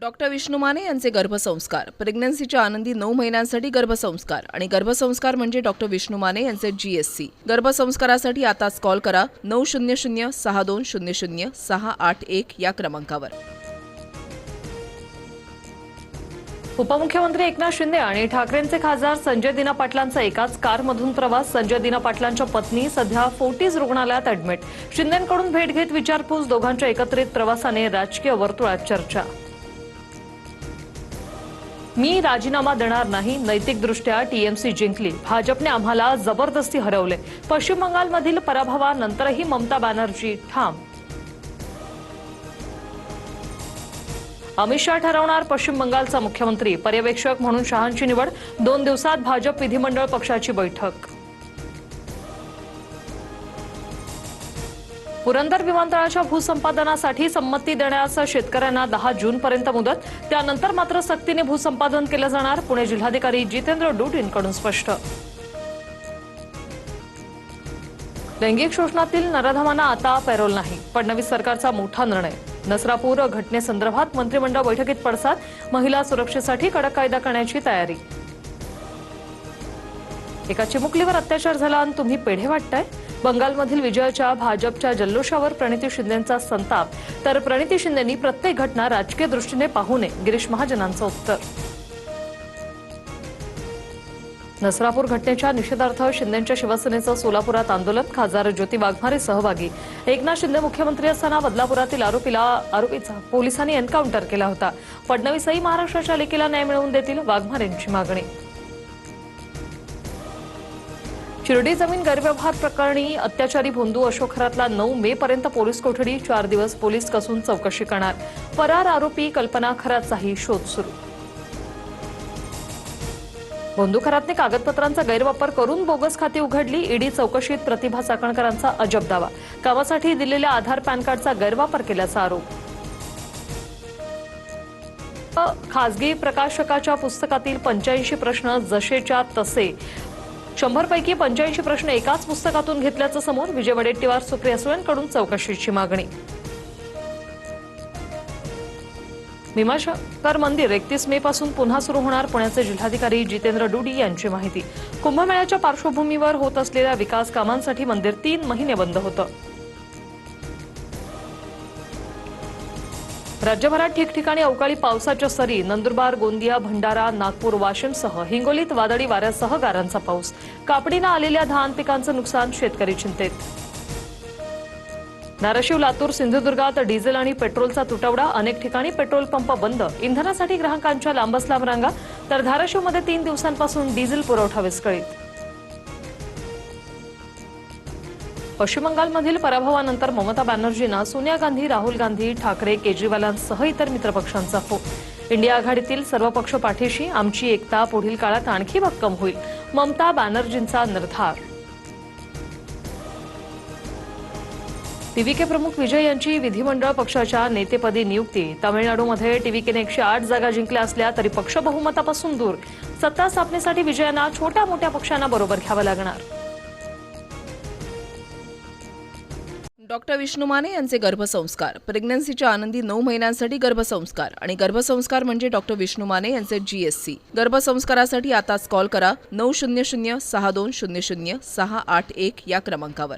Doctor Vishnu Mane यांचे गर्भसंस्कार, प्रेग्नन्सीच्या आनंदी 9 महिन्यांसाठी गर्भसंस्कार आणि गर्भसंस्कार म्हणजे डॉक्टर विष्णू माने यांचे GSC। गर्भसंस्कारासाठी आताच कॉल करा 900-6200-681 या क्रमांकावर। उपमुख्यमंत्री एकनाथ शिंदे आणि ठाकरेंचे खासदार संजय दिना पाटलांचा एकाच कारमधून प्रवास। संजय दिना पाटलांच्या पत्नी सध्या फोर्टिज रुग्णालयात ॲडमिट। शिंदेंकडून भेट घेत विचारपूस, दोघांच्या एकत्रित प्रवासाने राजकीय वर्तुळात चर्चा। मी राजीनामा देणार नाही, नैतिकदृष्ट्या TMC जिंकली, भाजपने आम्हाला जबरदस्ती हरवले। पश्चिम बंगालमधील पराभवानंतरही ममता बॅनर्जी ठाम। अमित शाह ठरवणार पश्चिम बंगालचा मुख्यमंत्री, पर्यवेक्षक म्हणून शहांची निवड। 2 दिवसात भाजप विधिमंडळ पक्षाची बैठक। पुरंदर विमानतळाच्या भूसंपादनासाठी संमती देण्यास शेतकऱ्यांना 10 जूनपर्यंत मुदत, त्यानंतर मात्र सक्तीने भूसंपादन केलं जाणार। पुणे जिल्हाधिकारी जितेंद्र डूडींकडून स्पष्ट। लैंगिक शोषणातील नराधमांना आता पॅरोल नाही, फडणवीस सरकारचा मोठा निर्णय। नसरापूर घटनेसंदर्भात मंत्रिमंडळ बैठकीत पडसाद, महिला सुरक्षेसाठी कडक कायदा करण्याची तयारी। एका चिमुकलीवर अत्याचार झाला आणि तुम्ही पेढे वाटताय? बंगालमधील विजयाच्या भाजपच्या जल्लोषावर प्रणिती शिंदेंचा संताप, तर प्रणिती शिंदेंनी प्रत्येक घटना राजकीय दृष्टीने पाहू नये, गिरीश महाजनांचं उत्तर। नसरापूर घटनेच्या निषेधार्थ शिंदेंच्या शिवसेनेचं सोलापुरात आंदोलन, खासदार ज्योती वाघमारे सहभागी। एकनाथ शिंदे मुख्यमंत्री असताना बदलापुरातील आरोपीचा पोलिसांनी एन्काउंटर केला होता। फडणवीसही महाराष्ट्राच्या लेकीला न्याय मिळवून देतील, वाघमारेंची मागणी। शिर्डी जमीन गैरव्यवहार प्रकरणी अत्याचारी भोंदू अशोक खरातला 9 मे पर्यंत पोलीस कोठडी, 4 दिवस पोलीस कसून चौकशी करणार। फरार आरोपी कल्पना खरातचाही शोध सुरू। भोंदू खरातने कागदपत्रांचा गैरवापर करून बोगस खाती उघडली, ईडी चौकशीत प्रतिभा चाकणकरांचा अजब दावा। कामासाठी दिलेल्या आधार पॅन कार्डचा गैरवापर केल्याचा आरोप। खासगी प्रकाशकाच्या पुस्तकातील 85 प्रश्न जसेच्या तसे, 100 पैकी 85 प्रश्न एकाच पुस्तकातून घेतल्याचं समोर। विजय वडेट्टीवार सुप्रिया सुळेंकडून चौकशीची मागणी। भीमाशंकर मंदिर 31 मे पासून पुन्हा सुरू होणार, पुण्याचे जिल्हाधिकारी जितेंद्र डूडी यांची माहिती। कुंभमेळ्याच्या पार्श्वभूमीवर होत असलेल्या विकास कामांसाठी मंदिर 3 महिने बंद होतं। राज्यभरात ठिकठिकाणी अवकाळी पावसाच्या सरी, नंदुरबार, गोंदिया, भंडारा, नागपूर, वाशिमसह हिंगोलीत वादळी वाऱ्यासह गारांचा पाऊस। कापणीला आलेल्या धान पिकांचं नुकसान, शेतकरी चिंतेत। धाराशिव, लातूर, सिंधुदुर्गात डिझेल आणि पेट्रोलचा तुटवडा, अनेक ठिकाणी पेट्रोल पंप बंद, इंधनासाठी ग्राहकांच्या लांबच लांब रांगा, तर धाराशिवमध्ये 3 दिवसांपासून डिझेल पुरवठा विस्कळीत। पश्चिम बंगालमधील पराभवानंतर ममता बॅनर्जींना सोनिया गांधी, राहुल गांधी, ठाकरे, केजरीवालांसह इतर मित्रपक्षांचा फोन। इंडिया आघाडीतील सर्व पक्ष पाठीशी, आमची एकता पुढील काळात आणखी भक्कम होईल, ममता बॅनर्जींचा निर्धार। TVK प्रमुख विजय यांची विधिमंडळ पक्षाच्या नेतेपदी नियुक्ती। तामिळनाडूमध्ये TVKने 108 जागा जिंकल्या असल्या तरी पक्ष बहुमतापासून दूर, सत्ता स्थापनेसाठी विजयांना छोट्या मोठ्या पक्षांना बरोबर घ्यावं लागणार। डॉक्टर विष्णू माने यांचे गर्भसंस्कार, प्रेग्नन्सीच्या आनंदी 9 महिन्यांसाठी गर्भसंस्कार आणि गर्भसंस्कार म्हणजे डॉक्टर विष्णू माने यांचे GSC। गर्भसंस्कारासाठी आताच कॉल करा 900-6200-681 या क्रमांकावर।